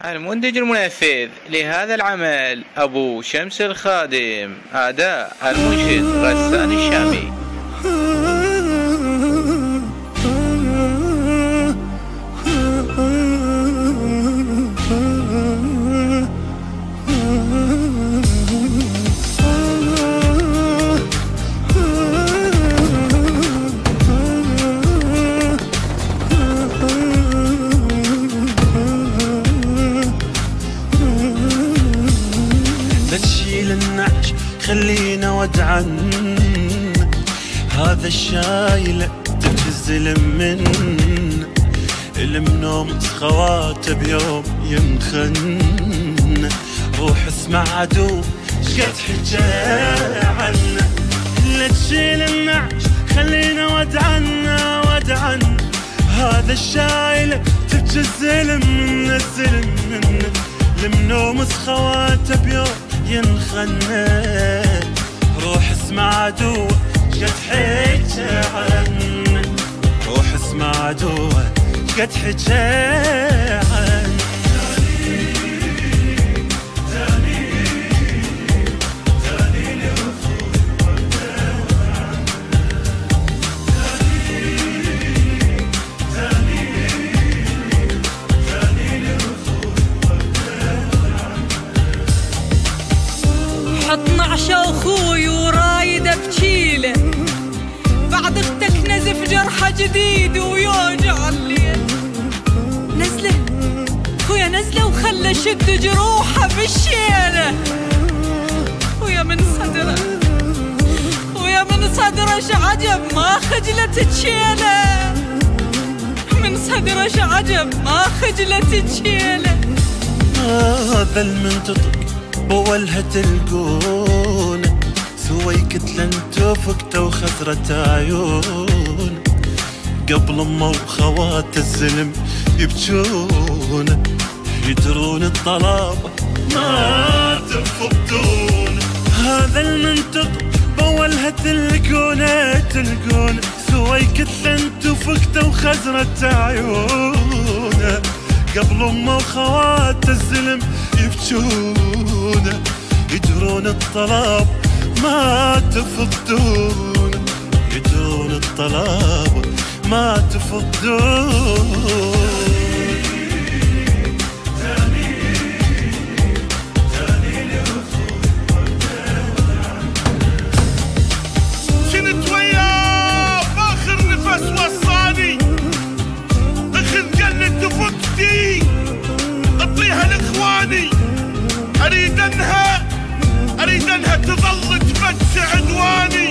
المنتج المنفذ لهذا العمل أبو شمس الخادم. أداء المنشد غسان الشامي. تشيل النعش خلينا ودعن، هذا الشايلة تجزل من المنوم خواته بيوم ينخن. روح اسمع عدو شقد حكى عنه. لا تشيل النعش خلينا ودعن، هذا الشايلة تجزل من الزلم المنوم خواته بيوم ينخن. روح اسمع عدو شقد حكى عنه، روح اسمع عدو شقد حكى عنه. حط نعشة اخوي ورايده بشيله، بعد اختك نزف جرحه جديد ويوجع الليل. نزله خويا نزله وخله شد جروحه بالشيله، ويا من صدره شعجب ما خجلت تشيله، من صدره شعجب ما خجلت تشيله. هذا المنتطق بولها تلقون، سوي كتلة تفقته وخسرت عيون. قبل امه وخوات الزلم يبجون، يدرون الطلابة ما تفقدون. هذا المنتطق بولها تلقون، سوي كتلة تفقته وخسرت عيون. قبل امه وخوات الزلم يبجون، يدرون الطلب ما تفقدون، يدرون الطلب ما تفقدون. شنت وياه باخر نفس وصاني، اخذ قلت تفقدي اعطيها لاخواني. اريد انها تظل تفتش عدواني.